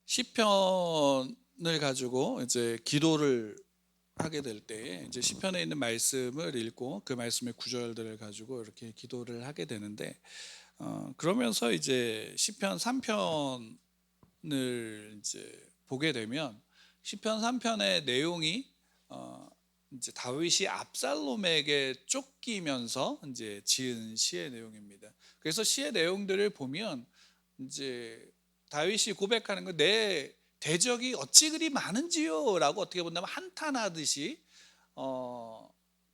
시편을 가지고 이제 기도를 하게 될 때 이제 시편에 있는 말씀을 읽고 그 말씀의 구절들을 가지고 이렇게 기도를 하게 되는데 그러면서 이제 시편 3편을 이제 보게 되면 시편 3편의 내용이 이제 다윗이 압살롬에게 쫓기면서 이제 지은 시의 내용입니다. 그래서 시의 내용들을 보면 이제 다윗이 고백하는 거 내 대적이 어찌 그리 많은지요라고 어떻게 본다면 한탄하듯이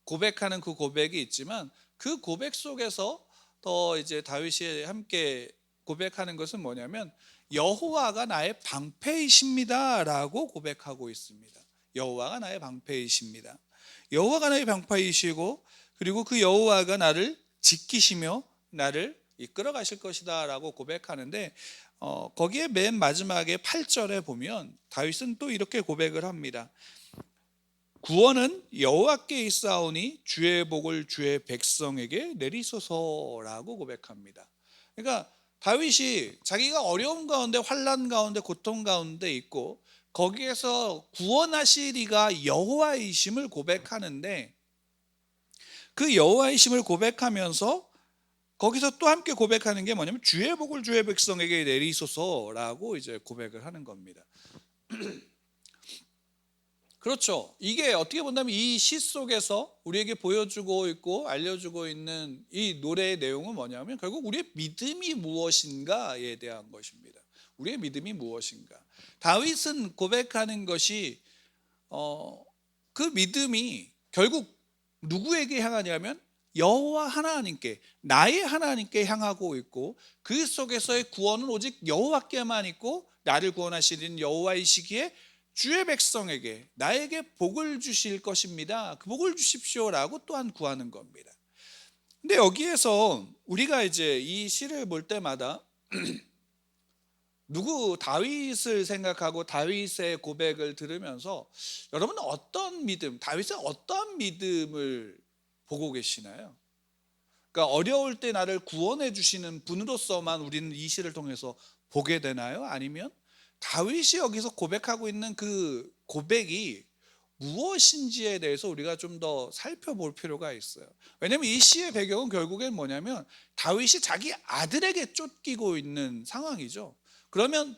고백하는 그 고백이 있지만 그 고백 속에서 더 이제 다윗이 함께 고백하는 것은 뭐냐면 여호와가 나의 방패이십니다라고 고백하고 있습니다. 여호와가 나의 방패이십니다. 여호와가 나의 방패이시고 그리고 그 여호와가 나를 지키시며 나를 이끌어 가실 것이다라고 고백하는데 거기에 맨 마지막에 8절에 보면 다윗은 또 이렇게 고백을 합니다. 구원은 여호와께 있사오니 주의 복을 주의 백성에게 내리소서라고 고백합니다. 그러니까 다윗이 자기가 어려움 가운데 환난 가운데 고통 가운데 있고 거기에서 구원하시리가 여호와이심을 고백하는데 그 여호와이심을 고백하면서 거기서 또 함께 고백하는 게 뭐냐면 주의 복을 주의 백성에게 내리소서라고 이제 고백을 하는 겁니다. 그렇죠. 이게 어떻게 본다면 이 시 속에서 우리에게 보여주고 있고 알려주고 있는 이 노래의 내용은 뭐냐면 결국 우리의 믿음이 무엇인가에 대한 것입니다. 우리의 믿음이 무엇인가. 다윗은 고백하는 것이 그 믿음이 결국 누구에게 향하냐면 여호와 하나님께, 나의 하나님께 향하고 있고 그 속에서의 구원은 오직 여호와께만 있고 나를 구원하시는 여호와이시기에 주의 백성에게 나에게 복을 주실 것입니다. 그 복을 주십시오라고 또한 구하는 겁니다. 근데 여기에서 우리가 이제 이 시를 볼 때마다 누구 다윗을 생각하고 다윗의 고백을 들으면서 여러분은 어떤 믿음, 다윗은 어떤 믿음을 보고 계시나요? 그러니까 어려울 때 나를 구원해 주시는 분으로서만 우리는 이 시를 통해서 보게 되나요? 아니면 다윗이 여기서 고백하고 있는 그 고백이 무엇인지에 대해서 우리가 좀 더 살펴볼 필요가 있어요. 왜냐하면 이 시의 배경은 결국엔 뭐냐면 다윗이 자기 아들에게 쫓기고 있는 상황이죠. 그러면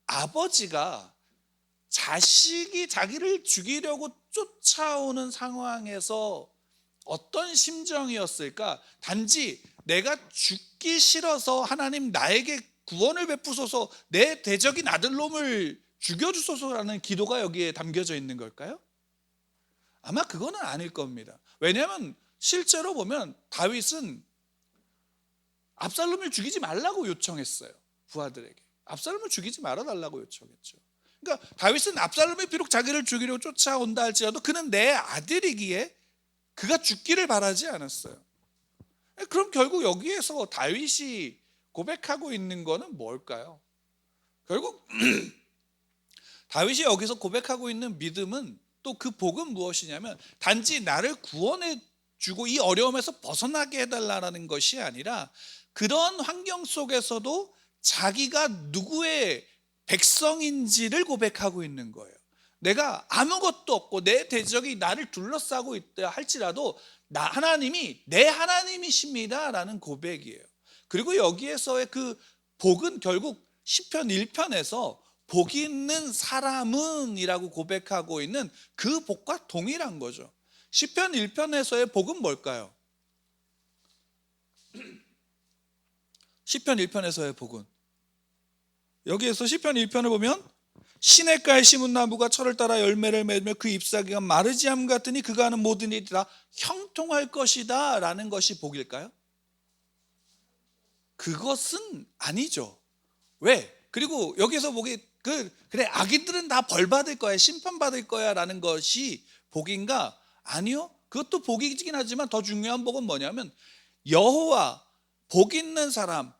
아버지가 자식이 자기를 죽이려고 쫓아오는 상황에서 어떤 심정이었을까? 단지 내가 죽기 싫어서 하나님 나에게 구원을 베푸소서, 내 대적인 아들놈을 죽여주소서라는 기도가 여기에 담겨져 있는 걸까요? 아마 그거는 아닐 겁니다. 왜냐하면 실제로 보면 다윗은 압살롬을 죽이지 말라고 요청했어요. 부하들에게 압살롬을 죽이지 말아달라고 요청했죠. 그러니까 다윗은 압살롬이 비록 자기를 죽이려고 쫓아온다 할지라도 그는 내 아들이기에 그가 죽기를 바라지 않았어요. 그럼 결국 여기에서 다윗이 고백하고 있는 것은 뭘까요? 결국 다윗이 여기서 고백하고 있는 믿음은 또 그 복은 무엇이냐면 단지 나를 구원해 주고 이 어려움에서 벗어나게 해달라는 것이 아니라 그런 환경 속에서도 자기가 누구의 백성인지를 고백하고 있는 거예요. 내가 아무것도 없고 내 대적이 나를 둘러싸고 있다 할지라도 하나님이 내 하나님이십니다라는 고백이에요. 그리고 여기에서의 그 복은 결국 시편 1편에서 복 있는 사람은 이라고 고백하고 있는 그 복과 동일한 거죠. 시편 1편에서의 복은 뭘까요? 시편 1편에서의 복은 여기에서 시편 1편을 보면 시냇가에 심은 나무가 철을 따라 열매를 맺으며 그 잎사귀가 마르지 않음 같으니 그가 하는 모든 일이 다 형통할 것이다 라는 것이 복일까요? 그것은 아니죠. 왜? 그리고 여기서 보기 그래 악인들은 다 벌 받을 거야, 심판 받을 거야 라는 것이 복인가? 아니요. 그것도 복이긴 하지만 더 중요한 복은 뭐냐면 여호와 복 있는 사람,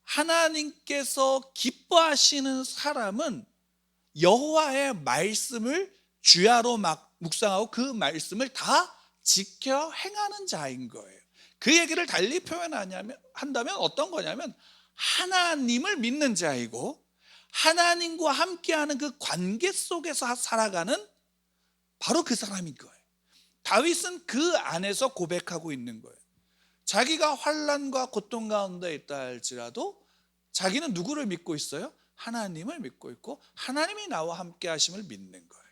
하나님께서 기뻐하시는 사람은 여호와의 말씀을 주야로 막 묵상하고 그 말씀을 다 지켜 행하는 자인 거예요. 그 얘기를 달리 표현한다면 어떤 거냐면 하나님을 믿는 자이고 하나님과 함께하는 그 관계 속에서 살아가는 바로 그 사람인 거예요. 다윗은 그 안에서 고백하고 있는 거예요. 자기가 환난과 고통 가운데 있다 할지라도 자기는 누구를 믿고 있어요? 하나님을 믿고 있고 하나님이 나와 함께 하심을 믿는 거예요.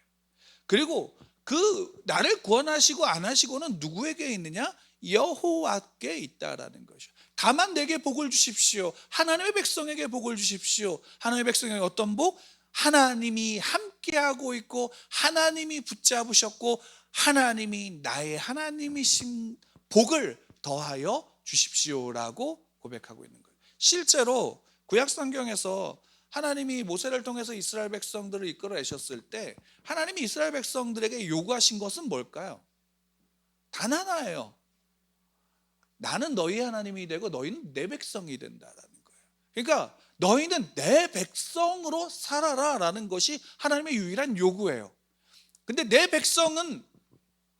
그리고 그 나를 구원하시고 안 하시고는 누구에게 있느냐? 여호와께 있다라는 것이죠. 다만 내게 복을 주십시오. 하나님의 백성에게 복을 주십시오. 하나님의 백성에게 어떤 복? 하나님이 함께하고 있고 하나님이 붙잡으셨고 하나님이 나의 하나님이신 복을 더하여 주십시오라고 고백하고 있는 거예요. 실제로 구약 성경에서 하나님이 모세를 통해서 이스라엘 백성들을 이끌어내셨을 때 하나님이 이스라엘 백성들에게 요구하신 것은 뭘까요? 단 하나예요. 나는 너희 하나님이 되고 너희는 내 백성이 된다라는 거예요. 그러니까 너희는 내 백성으로 살아라라는 것이 하나님의 유일한 요구예요. 근데 내 백성은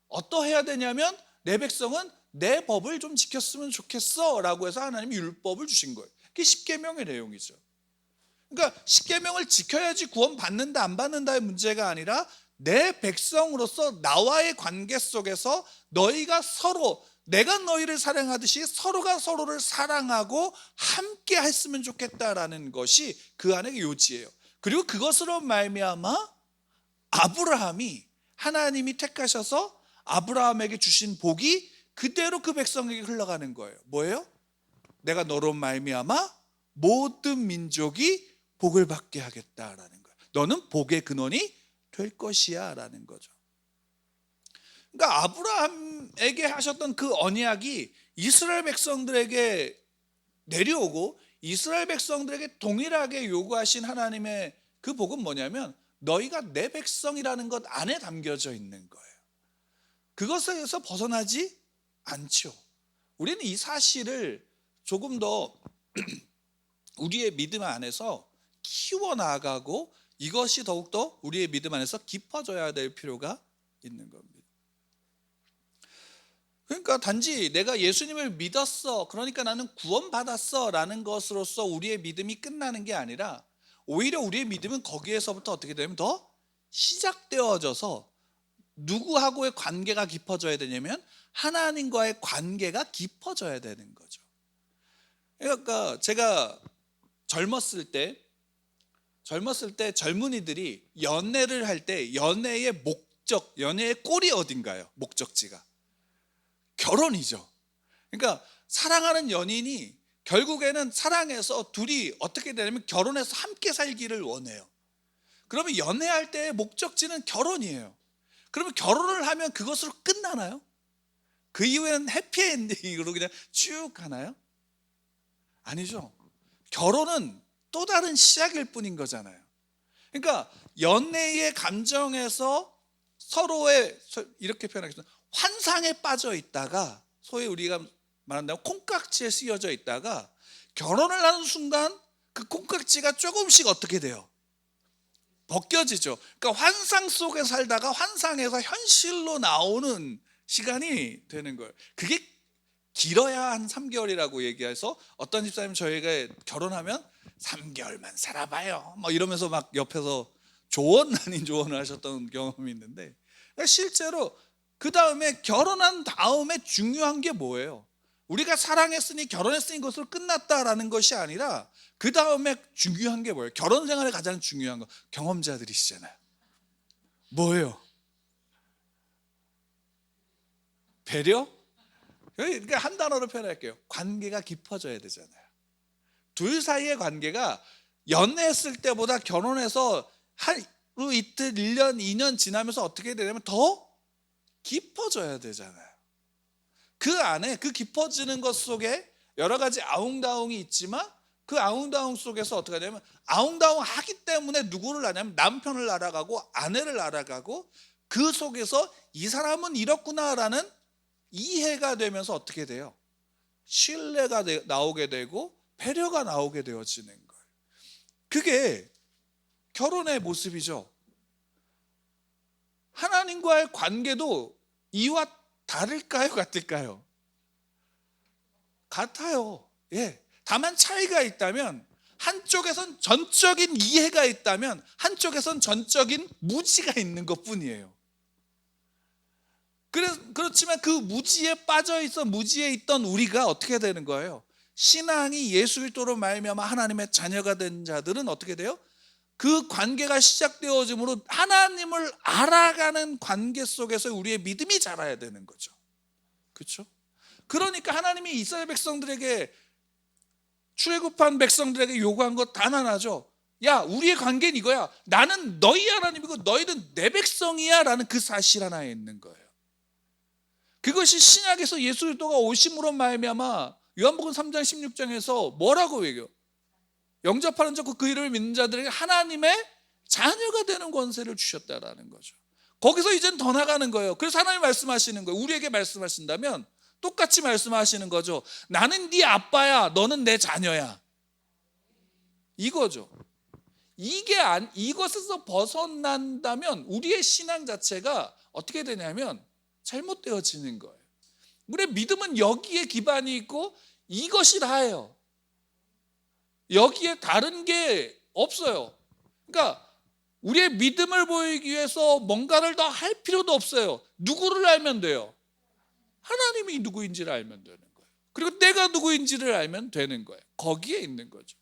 어떠해야 되냐면 내 백성은 내 법을 좀 지켰으면 좋겠어 라고 해서 하나님이 율법을 주신 거예요. 그게 십계명의 내용이죠. 그러니까 십계명을 지켜야지 구원받는다 안 받는다의 문제가 아니라 내 백성으로서 나와의 관계 속에서 너희가 서로 내가 너희를 사랑하듯이 서로가 서로를 사랑하고 함께 했으면 좋겠다라는 것이 그 안의 요지예요. 그리고 그것으로 말미암아 아브라함이 하나님이 택하셔서 아브라함에게 주신 복이 그대로 그 백성에게 흘러가는 거예요. 뭐예요? 내가 너로 말미암아 모든 민족이 복을 받게 하겠다라는 거예요. 너는 복의 근원이 될 것이야 라는 거죠. 그러니까 아브라함에게 하셨던 그 언약이 이스라엘 백성들에게 내려오고 이스라엘 백성들에게 동일하게 요구하신 하나님의 그 복은 뭐냐면 너희가 내 백성이라는 것 안에 담겨져 있는 거예요. 그것에서 벗어나지 않죠. 우리는 이 사실을 조금 더 우리의 믿음 안에서 키워나가고 이것이 더욱더 우리의 믿음 안에서 깊어져야 될 필요가 있는 겁니다. 그러니까 단지 내가 예수님을 믿었어, 그러니까 나는 구원받았어 라는 것으로서 우리의 믿음이 끝나는 게 아니라 오히려 우리의 믿음은 거기에서부터 어떻게 되면 더 시작되어져서 누구하고의 관계가 깊어져야 되냐면 하나님과의 관계가 깊어져야 되는 거죠. 그러니까 제가 젊었을 때 젊은이들이 연애를 할 때 연애의 목적, 연애의 꼴이 어딘가요? 목적지가 결혼이죠. 그러니까 사랑하는 연인이 결국에는 사랑해서 둘이 어떻게 되냐면 결혼해서 함께 살기를 원해요. 그러면 연애할 때의 목적지는 결혼이에요. 그러면 결혼을 하면 그것으로 끝나나요? 그 이후에는 해피엔딩으로 그냥 쭉 가나요? 아니죠. 결혼은 또 다른 시작일 뿐인 거잖아요. 그러니까 연애의 감정에서 서로의 이렇게 표현하겠습니다. 환상에 빠져 있다가 소위 우리가 말한다면 콩깍지에 씌워져 있다가 결혼을 하는 순간 그 콩깍지가 조금씩 어떻게 돼요? 벗겨지죠. 그러니까 환상 속에 살다가 환상에서 현실로 나오는 시간이 되는 거예요. 그게 길어야 한 3개월이라고 얘기해서 어떤 집사님 저희가 결혼하면 3개월만 살아봐요 뭐 이러면서 막 옆에서 조언 아닌 조언을 하셨던 경험이 있는데 실제로 그 다음에 결혼한 다음에 중요한 게 뭐예요? 우리가 사랑했으니 결혼했으니 그것으로 끝났다라는 것이 아니라 그 다음에 중요한 게 뭐예요? 결혼 생활에 가장 중요한 거 경험자들이시잖아요. 뭐예요? 배려? 그러니까 한 단어로 표현할게요. 관계가 깊어져야 되잖아요. 둘 사이의 관계가 연애했을 때보다 결혼해서 하루 이틀 1년 2년 지나면서 어떻게 되냐면 더 깊어져야 되잖아요. 그 안에 그 깊어지는 것 속에 여러 가지 아웅다웅이 있지만 그 아웅다웅 속에서 어떻게 하냐면 아웅다웅 하기 때문에 누구를 알냐면 남편을 알아가고 아내를 알아가고 그 속에서 이 사람은 이렇구나라는 이해가 되면서 어떻게 돼요? 신뢰가 나오게 되고 배려가 나오게 되어지는 거예요. 그게 결혼의 모습이죠. 하나님과의 관계도 이와 다를까요? 같을까요? 같아요. 예. 다만 차이가 있다면 한쪽에선 전적인 이해가 있다면 한쪽에선 전적인 무지가 있는 것뿐이에요. 그렇지만 그 무지에 무지에 있던 우리가 어떻게 되는 거예요? 신앙이 예수 그리스도로 말미암아 하나님의 자녀가 된 자들은 어떻게 돼요? 그 관계가 시작되어짐으로 하나님을 알아가는 관계 속에서 우리의 믿음이 자라야 되는 거죠. 그렇죠? 그러니까 하나님이 이스라엘 백성들에게, 출애굽한 백성들에게 요구한 것 단 하나죠. 야, 우리의 관계는 이거야. 나는 너희 하나님이고 너희는 내 백성이야 라는 그 사실 하나에 있는 거예요. 그것이 신약에서 예수 그리스도가 오심으로 말미암아 요한복음 3장 16장에서 뭐라고 얘기해요? 영접하는 자고 그 이름을 믿는 자들에게 하나님의 자녀가 되는 권세를 주셨다라는 거죠. 거기서 이제는 더 나가는 거예요. 그래서 하나님 말씀하시는 거예요. 우리에게 말씀하신다면 똑같이 말씀하시는 거죠. 나는 네 아빠야, 너는 내 자녀야, 이거죠. 이것에서 벗어난다면 우리의 신앙 자체가 어떻게 되냐면 잘못되어지는 거예요. 우리의 믿음은 여기에 기반이 있고 이것이 다예요. 여기에 다른 게 없어요. 그러니까 우리의 믿음을 보이기 위해서 뭔가를 더 할 필요도 없어요. 누구를 알면 돼요? 하나님이 누구인지를 알면 되는 거예요. 그리고 내가 누구인지를 알면 되는 거예요. 거기에 있는 거죠.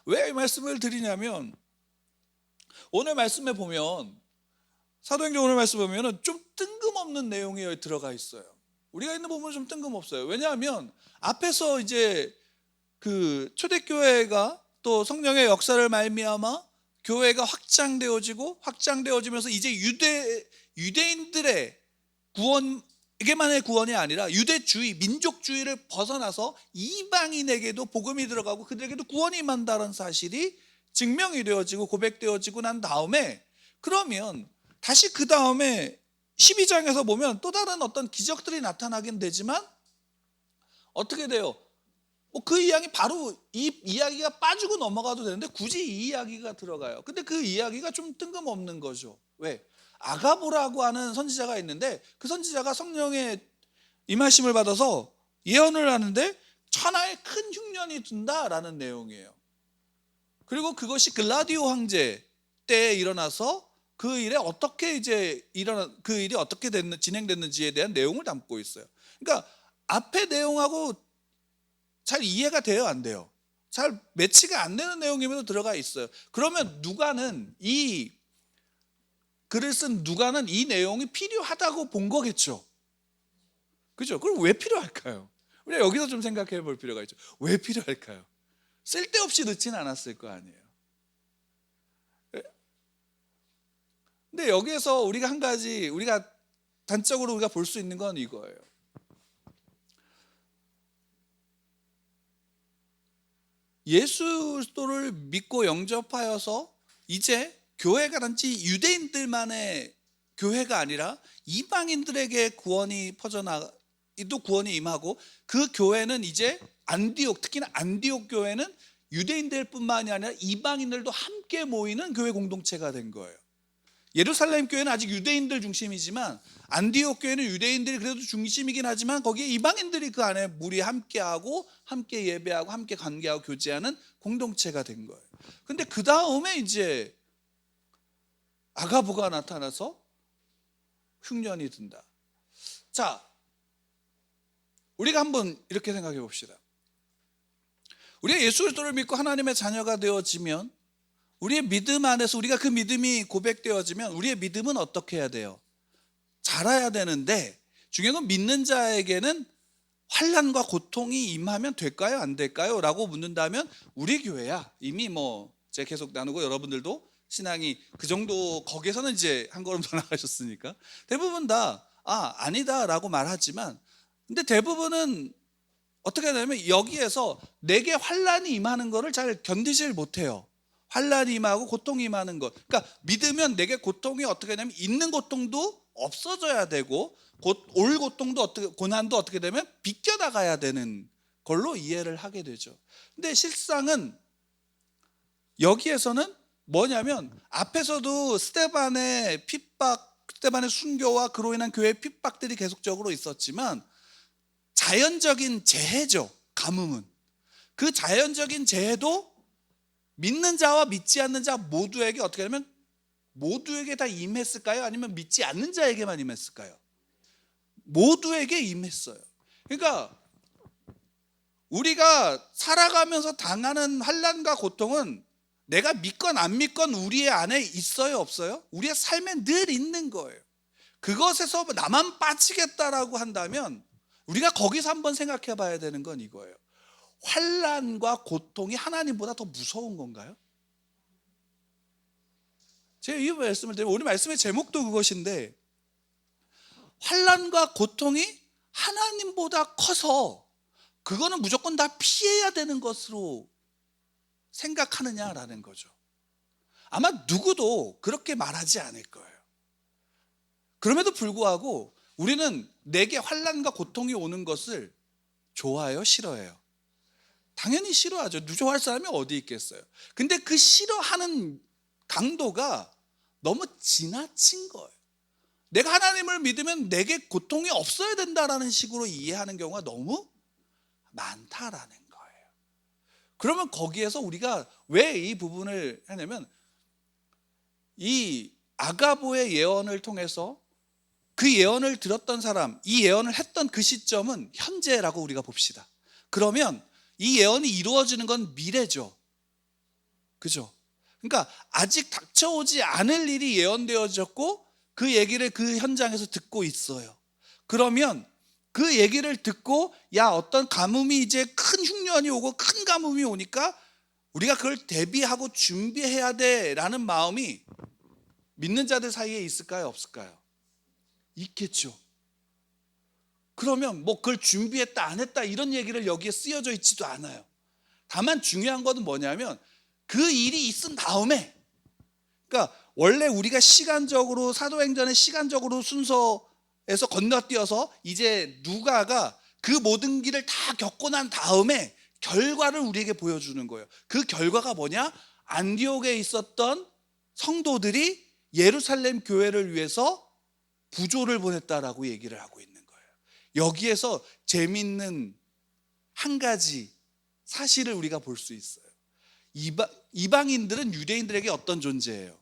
왜 이 말씀을 드리냐면, 오늘 말씀에 보면, 사도행전 오늘 말씀 보면 좀 뜬금없는 내용이 여기 들어가 있어요. 우리가 있는 부분은 좀 뜬금없어요. 왜냐하면 앞에서 이제 그 초대교회가 또 성령의 역사를 말미암아 교회가 확장되어지면서 이제 유대인들의 구원에게만의 구원이 아니라 유대주의, 민족주의를 벗어나서 이방인에게도 복음이 들어가고 그들에게도 구원이 임한다는 사실이 증명이 되어지고 고백되어지고 난 다음에, 그러면 다시 그 다음에 12장에서 보면 또 다른 어떤 기적들이 나타나긴 되지만 어떻게 돼요? 그 이야기, 바로 이 이야기가 빠지고 넘어가도 되는데 굳이 이 이야기가 들어가요. 근데 그 이야기가 좀 뜬금없는 거죠. 왜? 아가보라고 하는 선지자가 있는데 그 선지자가 성령의 임하심을 받아서 예언을 하는데 천하에 큰 흉년이 든다라는 내용이에요. 그리고 그것이 글라디오 황제 때에 일어나서 그 일이 어떻게 진행됐는지에 대한 내용을 담고 있어요. 그러니까 앞에 내용하고 잘 이해가 돼요, 안 돼요? 잘 매치가 안 되는 내용임에도 들어가 있어요. 그러면 이 글을 쓴 누가는 이 내용이 필요하다고 본 거겠죠. 그죠? 그럼 왜 필요할까요? 우리가 여기서 좀 생각해 볼 필요가 있죠. 왜 필요할까요? 쓸데없이 넣지는 않았을 거 아니에요. 근데 여기에서 우리가 한 가지, 우리가 단적으로 우리가 볼 수 있는 건 이거예요. 예수 그리스도를 믿고 영접하여서 이제 교회가 단지 유대인들만의 교회가 아니라 이방인들에게 구원이 또 구원이 임하고, 그 교회는 이제 특히나 안디옥 교회는 유대인들뿐만이 아니라 이방인들도 함께 모이는 교회 공동체가 된 거예요. 예루살렘 교회는 아직 유대인들 중심이지만 안디옥 교회는 유대인들이 그래도 중심이긴 하지만 거기에 이방인들이 그 안에 무리 함께하고 함께 예배하고 함께 관계하고 교제하는 공동체가 된 거예요. 근데 그 다음에 이제 아가보가 나타나서 흉년이 든다. 자, 우리가 한번 이렇게 생각해 봅시다. 우리가 예수 그리스도를 믿고 하나님의 자녀가 되어지면, 우리의 믿음 안에서 우리가 그 믿음이 고백되어지면 우리의 믿음은 어떻게 해야 돼요? 자라야 되는데, 중요한 건 믿는 자에게는 환난과 고통이 임하면 될까요? 안 될까요? 라고 묻는다면 우리 교회야 이미 제가 계속 나누고 여러분들도 신앙이 그 정도, 거기에서는 이제 한 걸음 더 나가셨으니까 대부분 다 아니다 라고 말하지만, 근데 대부분은 어떻게 하냐면 여기에서 내게 환난이 임하는 거를 잘 견디질 못해요. 환난이 임하고 고통이 임하는 것. 그러니까 믿으면 내게 고통이 어떻게 되냐면 있는 고통도 없어져야 되고 올 고난도 어떻게 되면 비껴나가야 되는 걸로 이해를 하게 되죠. 근데 실상은 여기에서는 뭐냐면 앞에서도 스데반의 순교와 그로 인한 교회의 핍박들이 계속적으로 있었지만 자연적인 재해죠. 가뭄은. 그 자연적인 재해도 믿는 자와 믿지 않는 자 모두에게 어떻게 하면 모두에게 다 임했을까요? 아니면 믿지 않는 자에게만 임했을까요? 모두에게 임했어요. 그러니까 우리가 살아가면서 당하는 환난과 고통은 내가 믿건 안 믿건 우리의 안에 있어요, 없어요? 우리의 삶에 늘 있는 거예요. 그것에서 나만 빠지겠다라고 한다면 우리가 거기서 한번 생각해 봐야 되는 건 이거예요. 환난과 고통이 하나님보다 더 무서운 건가요? 제가 이 말씀을 드리면 오늘 말씀의 제목도 그것인데, 환난과 고통이 하나님보다 커서 그거는 무조건 다 피해야 되는 것으로 생각하느냐라는 거죠. 아마 누구도 그렇게 말하지 않을 거예요. 그럼에도 불구하고 우리는 내게 환난과 고통이 오는 것을 좋아해요, 싫어해요? 당연히 싫어하죠. 좋아할 사람이 어디 있겠어요. 근데 그 싫어하는 강도가 너무 지나친 거예요. 내가 하나님을 믿으면 내게 고통이 없어야 된다라는 식으로 이해하는 경우가 너무 많다라는 거예요. 그러면 거기에서 우리가 왜 이 부분을 하냐면, 이 아가보의 예언을 통해서 그 예언을 들었던 사람, 이 예언을 했던 그 시점은 현재라고 우리가 봅시다. 그러면 이 예언이 이루어지는 건 미래죠. 그죠? 그러니까 아직 닥쳐오지 않을 일이 예언되어졌고 그 얘기를 그 현장에서 듣고 있어요. 그러면 그 얘기를 듣고 어떤 가뭄이 이제 큰 흉년이 오고 큰 가뭄이 오니까 우리가 그걸 대비하고 준비해야 돼라는 마음이 믿는 자들 사이에 있을까요, 없을까요? 있겠죠. 그러면 그걸 준비했다 안 했다 이런 얘기를 여기에 쓰여져 있지도 않아요. 다만 중요한 것은 뭐냐면 그 일이 있은 다음에, 그러니까 원래 우리가 시간적으로 사도행전의 시간적으로 순서에서 건너뛰어서 이제 누가가 그 모든 길을 다 겪고 난 다음에 결과를 우리에게 보여주는 거예요. 그 결과가 뭐냐? 안디옥에 있었던 성도들이 예루살렘 교회를 위해서 부조를 보냈다라고 얘기를 하고 있는 거예요. 여기에서 재밌는 한 가지 사실을 우리가 볼 수 있어요. 이방인들은 유대인들에게 어떤 존재예요?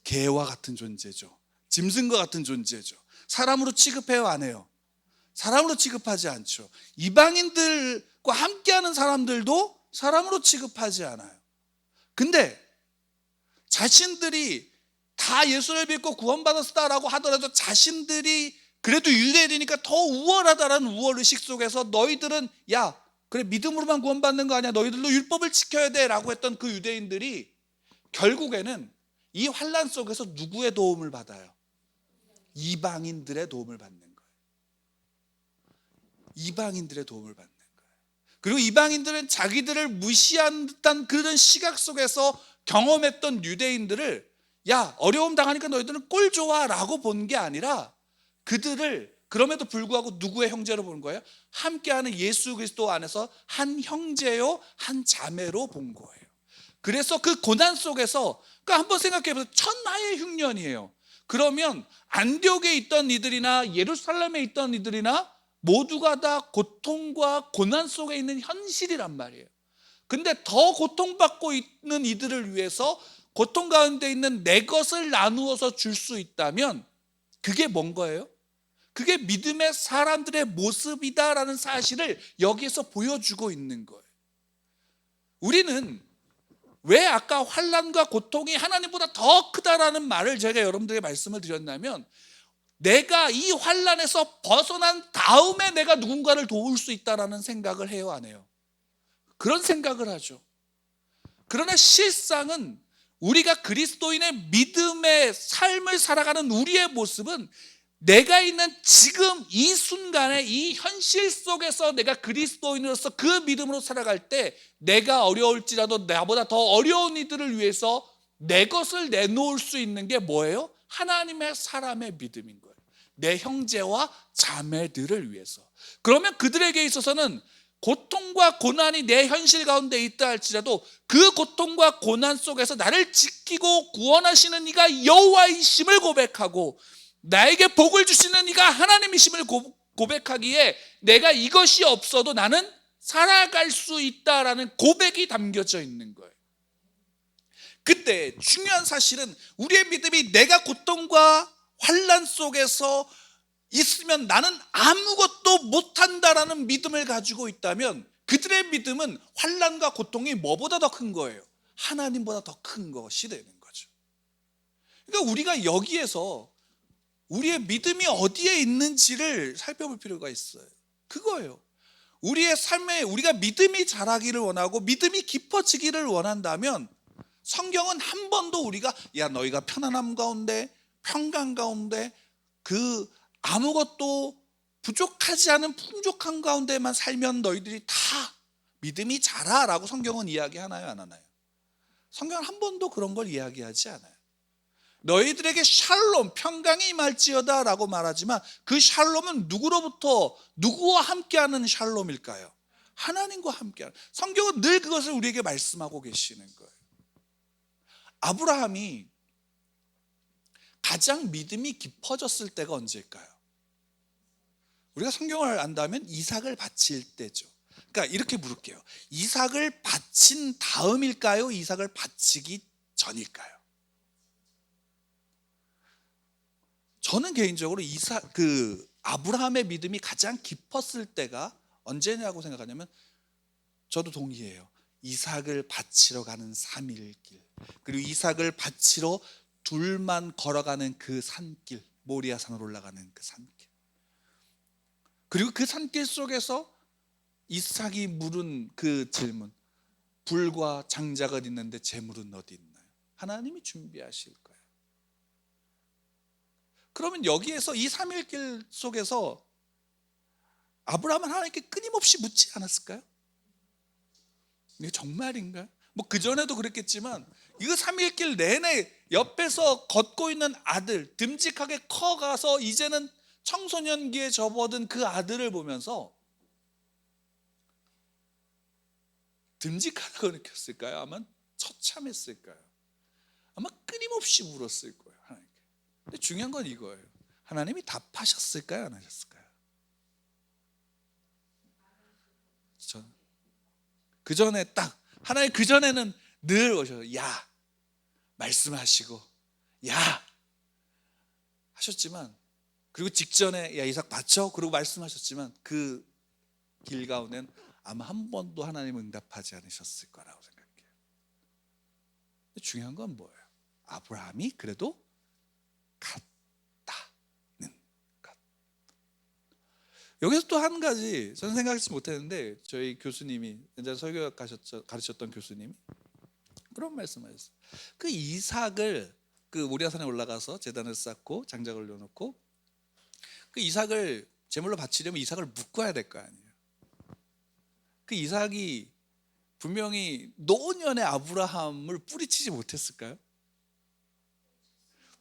개와 같은 존재죠. 짐승과 같은 존재죠. 사람으로 취급해요, 안 해요? 사람으로 취급하지 않죠. 이방인들과 함께하는 사람들도 사람으로 취급하지 않아요. 근데 자신들이 다 예수를 믿고 구원받았다라고 하더라도 자신들이 그래도 유대인이니까 더 우월하다라는 우월의식 속에서 너희들은 그래 믿음으로만 구원받는 거 아니야, 너희들도 율법을 지켜야 돼 라고 했던 그 유대인들이 결국에는 이 환난 속에서 누구의 도움을 받아요? 이방인들의 도움을 받는 거예요. 이방인들의 도움을 받는 거예요. 그리고 이방인들은 자기들을 무시한 듯한 그런 시각 속에서 경험했던 유대인들을 어려움 당하니까 너희들은 꼴 좋아 라고 본 게 아니라 그들을 그럼에도 불구하고 누구의 형제로 보는 거예요? 함께하는 예수 그리스도 안에서 한 형제요 한 자매로 본 거예요. 그래서 그 고난 속에서 한번 생각해 보세요. 천하의 흉년이에요. 그러면 안디옥에 있던 이들이나 예루살렘에 있던 이들이나 모두가 다 고통과 고난 속에 있는 현실이란 말이에요. 근데 더 고통받고 있는 이들을 위해서 고통 가운데 있는 내 것을 나누어서 줄 수 있다면 그게 뭔 거예요? 그게 믿음의 사람들의 모습이다라는 사실을 여기에서 보여주고 있는 거예요. 우리는 왜 아까 환난과 고통이 하나님보다 더 크다라는 말을 제가 여러분들에게 말씀을 드렸냐면, 내가 이 환난에서 벗어난 다음에 내가 누군가를 도울 수 있다라는 생각을 해요, 안 해요? 그런 생각을 하죠. 그러나 실상은 우리가 그리스도인의 믿음의 삶을 살아가는 우리의 모습은 내가 있는 지금 이 순간에 이 현실 속에서 내가 그리스도인으로서 그 믿음으로 살아갈 때 내가 어려울지라도 나보다 더 어려운 이들을 위해서 내 것을 내놓을 수 있는 게 뭐예요? 하나님의 사람의 믿음인 거예요. 내 형제와 자매들을 위해서. 그러면 그들에게 있어서는 고통과 고난이 내 현실 가운데 있다 할지라도 그 고통과 고난 속에서 나를 지키고 구원하시는 이가 여호와이심을 고백하고 나에게 복을 주시는 이가 하나님이심을 고백하기에 내가 이것이 없어도 나는 살아갈 수 있다라는 고백이 담겨져 있는 거예요. 그때 중요한 사실은 우리의 믿음이 내가 고통과 환난 속에서 있으면 나는 아무것도 못한다라는 믿음을 가지고 있다면 그들의 믿음은 환난과 고통이 뭐보다 더 큰 거예요? 하나님보다 더 큰 것이 되는 거죠. 그러니까 우리가 여기에서 우리의 믿음이 어디에 있는지를 살펴볼 필요가 있어요. 그거예요. 우리의 삶에 우리가 믿음이 자라기를 원하고 믿음이 깊어지기를 원한다면 성경은 한 번도 우리가 야 너희가 편안함 가운데 평강 가운데 그 아무것도 부족하지 않은 풍족한 가운데만 살면 너희들이 다 믿음이 자라라고 성경은 이야기하나요, 안 하나요? 성경은 한 번도 그런 걸 이야기하지 않아요. 너희들에게 샬롬 평강이 임할지어다 라고 말하지만 그 샬롬은 누구로부터 누구와 함께하는 샬롬일까요? 하나님과 함께하는. 성경은 늘 그것을 우리에게 말씀하고 계시는 거예요. 아브라함이 가장 믿음이 깊어졌을 때가 언제일까요? 우리가 성경을 안다면 이삭을 바칠 때죠. 그러니까 이렇게 물을게요. 이삭을 바친 다음일까요? 이삭을 바치기 전일까요? 저는 개인적으로 아브라함의 믿음이 가장 깊었을 때가 언제냐고 생각하냐면 저도 동의해요. 이삭을 바치러 가는 3일 길, 그리고 이삭을 바치러 둘만 걸어가는 그 산길, 모리아산으로 올라가는 그 산길, 그리고 그 산길 속에서 이삭이 물은 그 질문, 불과 장작은 있는데 재물은 어디 있나요? 하나님이 준비하실 거예요. 그러면 여기에서 이 3일길 속에서 아브라함은 하나님께 끊임없이 묻지 않았을까요? 이게 정말인가요? 뭐 그전에도 그랬겠지만 이거 3일길 내내 옆에서 걷고 있는 아들, 듬직하게 커가서 이제는 청소년기에 접어든 그 아들을 보면서 듬직하다고 느꼈을까요? 아마 처참했을까요? 아마 끊임없이 물었을 거예요, 하나님께. 근데 중요한 건 이거예요. 하나님이 답하셨을까요? 안 하셨을까요? 그 전에 딱 하나님 그 전에는 늘 오셔서 야 말씀하시고 야 하셨지만, 그리고 직전에 야 이삭 바쳐 그러고 말씀하셨지만 그 길 가운데는 아마 한 번도 하나님 응답하지 않으셨을 거라고 생각해요. 근데 중요한 건 뭐예요? 아브라함이 그래도 갔다는 것. 여기서 또 한 가지 저는 생각하지 못했는데 저희 교수님이 옛날에 설교 가르쳤던 교수님이 그런 말씀하셨어요. 그 이삭을 그 모리아산에 올라가서 제단을 쌓고 장작을 올려놓고 그 이삭을 제물로 바치려면 이삭을 묶어야 될 거 아니에요. 그 이삭이 분명히 노년의 아브라함을 뿌리치지 못했을까요?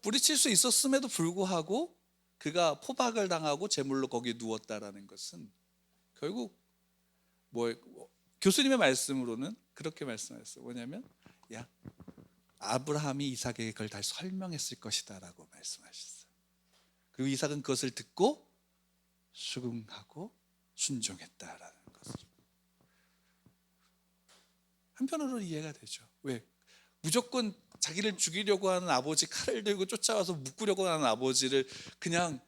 뿌리칠 수 있었음에도 불구하고 그가 포박을 당하고 제물로 거기에 누웠다라는 것은 결국 교수님의 말씀으로는 그렇게 말씀하셨어요. 뭐냐면 야 아브라함이 이삭에게 그걸 다 설명했을 것이다 라고 말씀하셨어요. 그리고 이삭은 그것을 듣고 수긍하고 순종했다라는 것을. 한편으로는 이해가 되죠. 왜? 무조건 자기를 죽이려고 하는 아버지 칼을 들고 쫓아와서 묶으려고 하는 아버지를 그냥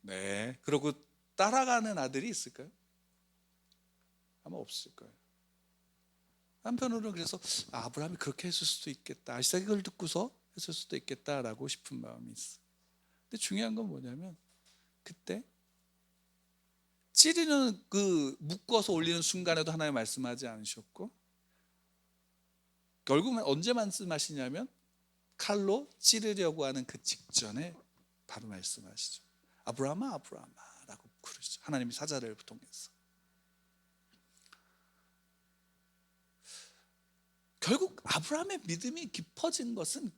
네 그러고 따라가는 아들이 있을까요? 아마 없을 거예요. 한편으로는 그래서 아브라함이 그렇게 했을 수도 있겠다, 이삭이 그걸 듣고서 했을 수도 있겠다라고 싶은 마음이 있어요. 근데 중요한 건 뭐냐면 그때 찌르는 그 묶어서 올리는 순간에도 하나님 말씀하지 않으셨고, 결국은 언제 말씀하시냐면 칼로 찌르려고 하는 그 직전에 바로 말씀하시죠. 아브라함아 아브라함아 라고 부르시죠. 하나님이 사자를 통해서. 결국 아브라함의 믿음이 깊어진 것은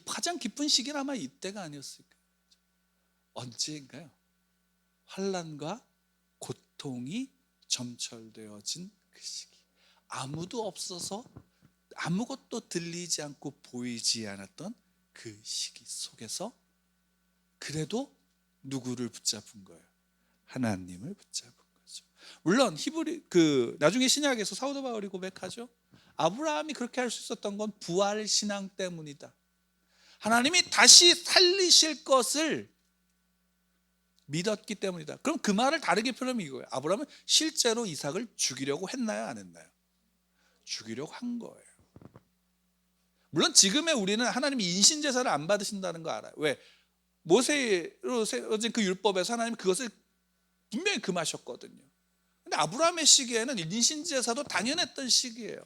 가장 깊은 시기는 아마 이때가 아니었을까요? 언제인가요? 환난과 고통이 점철되어진 그 시기, 아무도 없어서 아무것도 들리지 않고 보이지 않았던 그 시기 속에서 그래도 누구를 붙잡은 거예요? 하나님을 붙잡은 거죠. 물론 나중에 신약에서 사도 바울이 고백하죠. 아브라함이 그렇게 할 수 있었던 건 부활 신앙 때문이다. 하나님이 다시 살리실 것을 믿었기 때문이다. 그럼 그 말을 다르게 표현하면 이거예요. 아브라함은 실제로 이삭을 죽이려고 했나요, 안 했나요? 죽이려고 한 거예요. 물론 지금의 우리는 하나님이 인신제사를 안 받으신다는 거 알아요. 왜? 모세로 세워진 그 율법에서 하나님이 그것을 분명히 금하셨거든요. 근데 아브라함의 시기에는 인신제사도 당연했던 시기예요.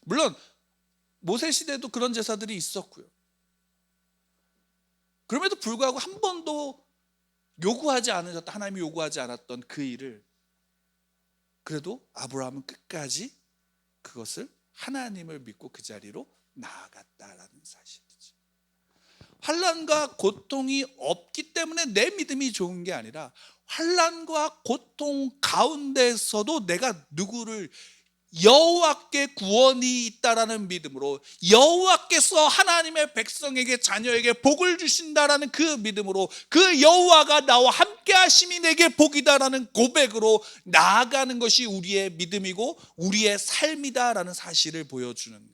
물론 모세 시대도 그런 제사들이 있었고요. 그럼에도 불구하고 한 번도 하나님이 요구하지 않았던 그 일을 그래도 아브라함은 끝까지 그것을 하나님을 믿고 그 자리로 나아갔다라는 사실이죠. 환난과 고통이 없기 때문에 내 믿음이 좋은 게 아니라 환난과 고통 가운데서도 내가 누구를 여호와께 구원이 있다라는 믿음으로, 여호와께서 하나님의 백성에게 자녀에게 복을 주신다라는 그 믿음으로, 그 여호와가 나와 함께 하심이 내게 복이다라는 고백으로 나아가는 것이 우리의 믿음이고 우리의 삶이다라는 사실을 보여주는 것.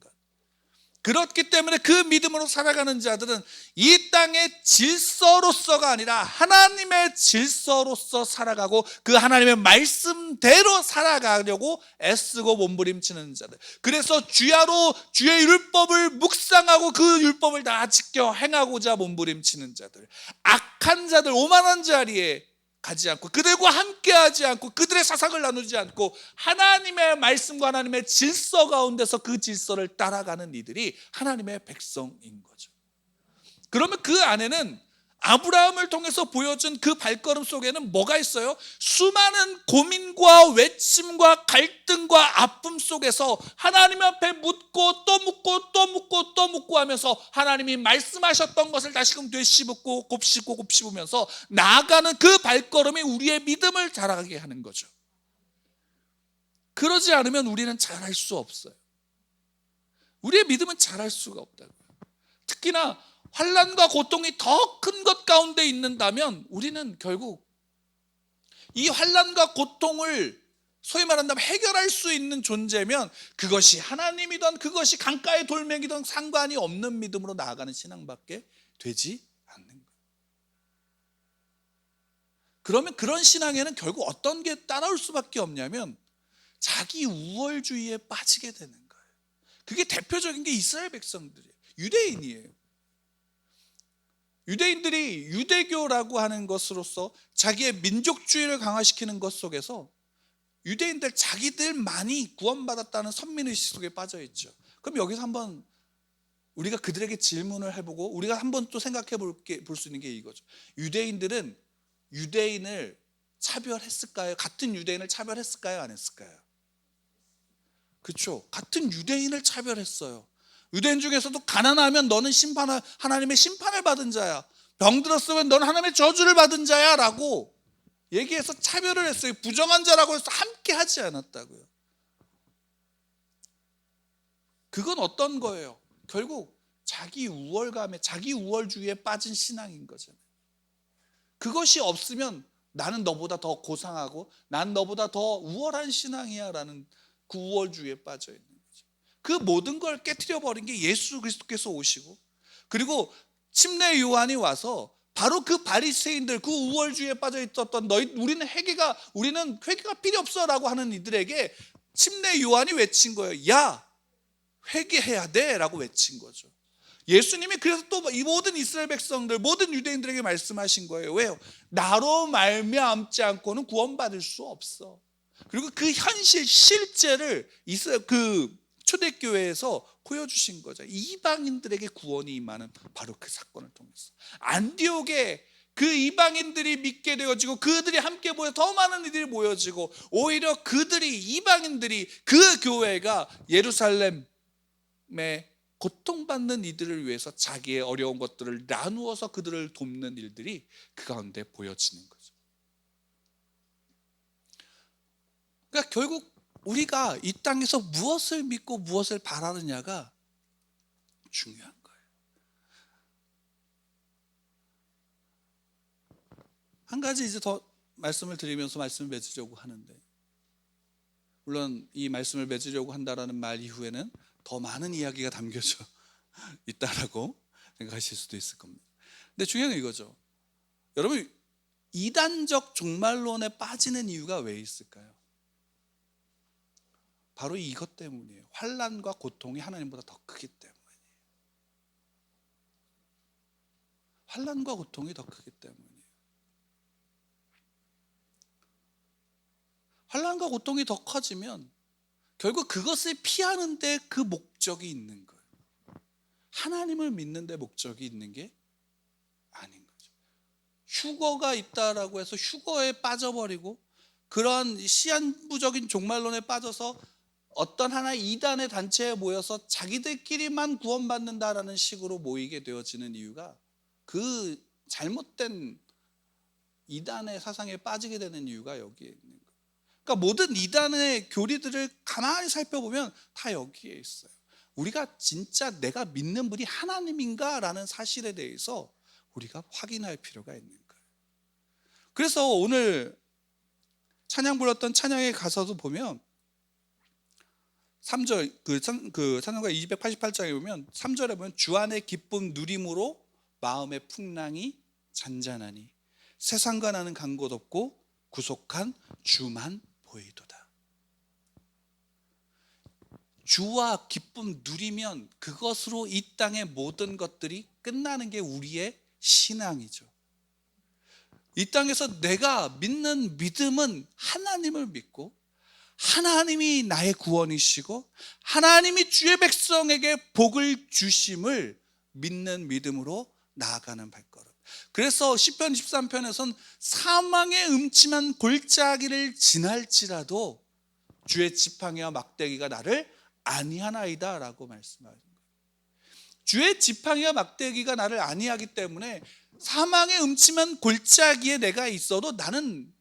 그렇기 때문에 그 믿음으로 살아가는 자들은 이 땅의 질서로서가 아니라 하나님의 질서로서 살아가고 그 하나님의 말씀대로 살아가려고 애쓰고 몸부림치는 자들. 그래서 주야로 주의 율법을 묵상하고 그 율법을 다 지켜 행하고자 몸부림치는 자들, 악한 자들, 오만한 자리에 가지 않고 그들과 함께하지 않고 그들의 사상을 나누지 않고 하나님의 말씀과 하나님의 질서 가운데서 그 질서를 따라가는 이들이 하나님의 백성인 거죠. 그러면 그 안에는 아브라함을 통해서 보여준 그 발걸음 속에는 뭐가 있어요? 수많은 고민과 외침과 갈등과 아픔 속에서 하나님 앞에 묻고 또 묻고 또 묻고 또 묻고 하면서 하나님이 말씀하셨던 것을 다시금 되씹고 곱씹으면서 나아가는 그 발걸음이 우리의 믿음을 자라게 하는 거죠. 그러지 않으면 우리는 잘할 수 없어요. 우리의 믿음은 잘할 수가 없다고요. 특히나 환난과 고통이 더 큰 것 가운데 있는다면 우리는 결국 이 환난과 고통을 소위 말한다면 해결할 수 있는 존재면 그것이 하나님이든 그것이 강가의 돌멩이든 상관이 없는 믿음으로 나아가는 신앙밖에 되지 않는 거예요. 그러면 그런 신앙에는 결국 어떤 게 따라올 수밖에 없냐면 자기 우월주의에 빠지게 되는 거예요. 그게 대표적인 게 이스라엘 백성들이에요. 유대인이에요. 유대인들이 유대교라고 하는 것으로서 자기의 민족주의를 강화시키는 것 속에서 유대인들 자기들만이 구원받았다는 선민의식 속에 빠져 있죠. 그럼 여기서 한번 우리가 그들에게 질문을 해보고 우리가 한번 또 생각해 볼 수 있는 게 이거죠. 유대인들은 유대인을 차별했을까요? 같은 유대인을 차별했을까요? 안 했을까요? 그렇죠. 같은 유대인을 차별했어요. 유대인 중에서도 가난하면 너는 하나님의 심판을 받은 자야, 병들었으면 너는 하나님의 저주를 받은 자야 라고 얘기해서 차별을 했어요. 부정한 자라고 해서 함께 하지 않았다고요. 그건 어떤 거예요? 결국 자기 우월감에, 자기 우월주의에 빠진 신앙인 거잖아요. 그것이 없으면 나는 너보다 더 고상하고 난 너보다 더 우월한 신앙이야 라는 그 우월주의에 빠져 있는 거죠. 그 모든 걸 깨트려 버린 게 예수 그리스도께서 오시고, 그리고 침례 요한이 와서 바로 그 바리새인들, 그 우월주의에 빠져 있었던 우리는 회개가 필요 없어라고 하는 이들에게 침례 요한이 외친 거예요. 야, 회개해야 돼라고 외친 거죠. 예수님이 그래서 또 이 모든 이스라엘 백성들, 모든 유대인들에게 말씀하신 거예요. 왜요? 나로 말미암지 않고는 구원받을 수 없어. 그리고 그 현실, 실제를 그 초대교회에서 보여주신 거죠. 이방인들에게 구원이 임하는 바로 그 사건을 통해서 안디옥에 그 이방인들이 믿게 되어지고 그들이 함께 모여 더 많은 이들이 모여지고, 오히려 이방인들이 그 교회가 예루살렘에 고통받는 이들을 위해서 자기의 어려운 것들을 나누어서 그들을 돕는 일들이 그 가운데 보여지는 거죠. 그러니까 결국 우리가 이 땅에서 무엇을 믿고 무엇을 바라느냐가 중요한 거예요. 한 가지 이제 더 말씀을 드리면서 말씀을 맺으려고 하는데, 물론 이 말씀을 맺으려고 한다라는 말 이후에는 더 많은 이야기가 담겨져 있다라고 생각하실 수도 있을 겁니다. 근데 중요한 건 이거죠. 여러분, 이단적 종말론에 빠지는 이유가 왜 있을까요? 바로 이것 때문이에요. 환난과 고통이 하나님보다 더 크기 때문이에요. 환난과 고통이 더 크기 때문이에요. 환난과 고통이 더 커지면 결국 그것을 피하는 데 그 목적이 있는 거예요. 하나님을 믿는 데 목적이 있는 게 아닌 거죠. 휴거가 있다라고 해서 휴거에 빠져버리고 그런 시한부적인 종말론에 빠져서 어떤 하나의 이단의 단체에 모여서 자기들끼리만 구원받는다라는 식으로 모이게 되어지는 이유가 그 잘못된 이단의 사상에 빠지게 되는 이유가 여기에 있는 거예요. 그러니까 모든 이단의 교리들을 가만히 살펴보면 다 여기에 있어요. 우리가 진짜 내가 믿는 분이 하나님인가라는 사실에 대해서 우리가 확인할 필요가 있는 거예요. 그래서 오늘 찬양 불렀던 찬양에 가서도 보면 3절 그 찬양가 288장에 보면 3절에 보면 주 안의 기쁨 누림으로 마음의 풍랑이 잔잔하니 세상과 나는 간 곳 없고 구속한 주만 보이도다. 주와 기쁨 누리면 그것으로 이 땅의 모든 것들이 끝나는 게 우리의 신앙이죠. 이 땅에서 내가 믿는 믿음은 하나님을 믿고 하나님이 나의 구원이시고 하나님이 주의 백성에게 복을 주심을 믿는 믿음으로 나아가는 발걸음. 그래서 시편 13편에선 사망의 음침한 골짜기를 지날지라도 주의 지팡이와 막대기가 나를 아니하나이다 라고 말씀하는 거예요. 주의 지팡이와 막대기가 나를 아니하기 때문에 사망의 음침한 골짜기에 내가 있어도 나는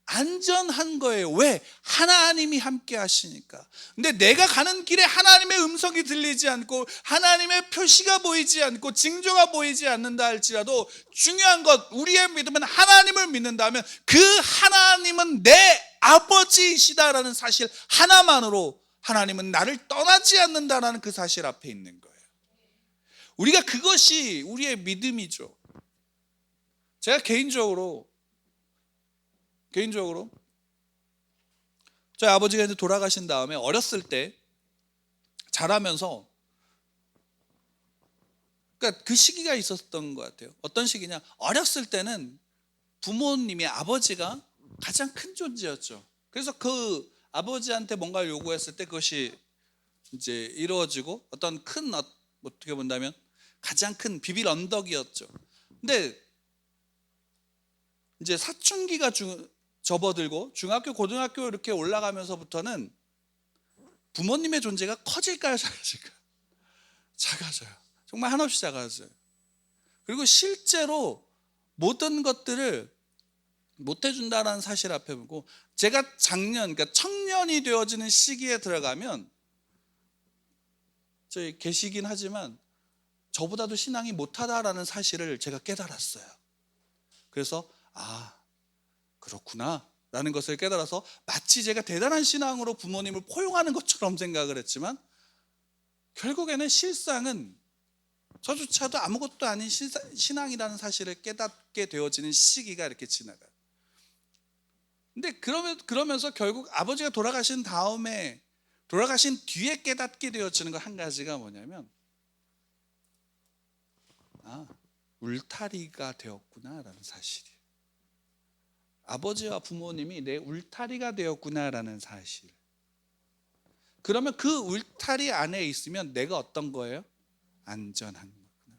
안전한 거예요. 왜? 하나님이 함께 하시니까. 근데 내가 가는 길에 하나님의 음성이 들리지 않고 하나님의 표시가 보이지 않고 징조가 보이지 않는다 할지라도 중요한 것, 우리의 믿음은 하나님을 믿는다면 그 하나님은 내 아버지이시다라는 사실 하나만으로 하나님은 나를 떠나지 않는다라는 그 사실 앞에 있는 거예요. 우리가 그것이 우리의 믿음이죠. 제가 개인적으로 저희 아버지가 이제 돌아가신 다음에 어렸을 때 자라면서, 그러니까 그 시기가 있었던 것 같아요. 어떤 시기냐? 어렸을 때는 부모님이 아버지가 가장 큰 존재였죠. 그래서 그 아버지한테 뭔가를 요구했을 때 그것이 이제 이루어지고 어떤 큰, 어떻게 본다면 가장 큰 비빌 언덕이었죠. 근데 이제 사춘기가 접어들고 중학교, 고등학교 이렇게 올라가면서부터는 부모님의 존재가 커질까요, 작아질까요? 작아져요. 정말 한없이 작아져요. 그리고 실제로 모든 것들을 못 해준다라는 사실 앞에 보고, 제가 작년, 그러니까 청년이 되어지는 시기에 들어가면 저희 계시긴 하지만 저보다도 신앙이 못하다라는 사실을 제가 깨달았어요. 그래서 그렇구나 라는 것을 깨달아서 마치 제가 대단한 신앙으로 부모님을 포용하는 것처럼 생각을 했지만 결국에는 실상은 저조차도 아무것도 아닌 신앙이라는 사실을 깨닫게 되어지는 시기가 이렇게 지나가요. 근데 그러면서 결국 아버지가 돌아가신 뒤에 깨닫게 되어지는 거 한 가지가 뭐냐면, 울타리가 되었구나라는 사실이에요. 아버지와 부모님이 내 울타리가 되었구나라는 사실. 그러면 그 울타리 안에 있으면 내가 어떤 거예요? 안전한 거구나.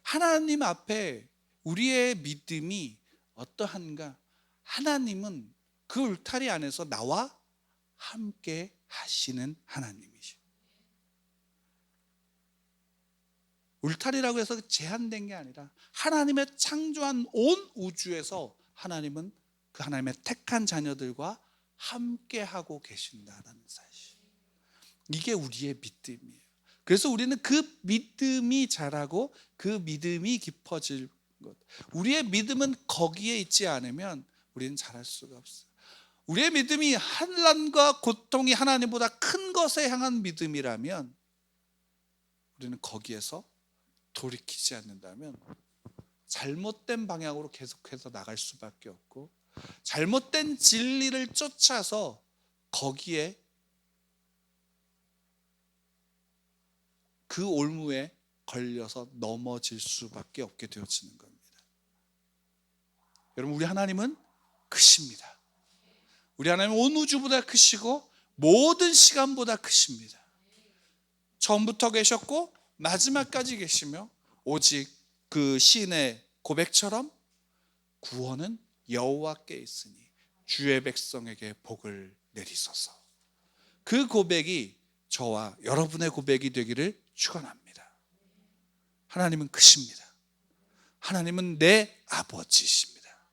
하나님 앞에 우리의 믿음이 어떠한가? 하나님은 그 울타리 안에서 나와 함께 하시는 하나님이시죠. 울타리라고 해서 제한된 게 아니라 하나님의 창조한 온 우주에서 하나님은 그 하나님의 택한 자녀들과 함께 하고 계신다라는 사실. 이게 우리의 믿음이에요. 그래서 우리는 그 믿음이 자라고 그 믿음이 깊어지는 것. 우리의 믿음은 거기에 있지 않으면 우리는 잘할 수가 없어요. 우리의 믿음이 환난과 고통이 하나님보다 큰 것에 향한 믿음이라면 우리는 거기에서 돌이키지 않는다면 잘못된 방향으로 계속해서 나갈 수밖에 없고, 잘못된 진리를 쫓아서 거기에 그 올무에 걸려서 넘어질 수밖에 없게 되어지는 겁니다. 여러분, 우리 하나님은 크십니다. 우리 하나님은 온 우주보다 크시고 모든 시간보다 크십니다. 처음부터 계셨고 마지막까지 계시며, 오직 그 시인의 고백처럼 구원은 여호와께 있으니 주의 백성에게 복을 내리소서. 그 고백이 저와 여러분의 고백이 되기를 축원합니다. 하나님은 크십니다. 하나님은 내 아버지십니다.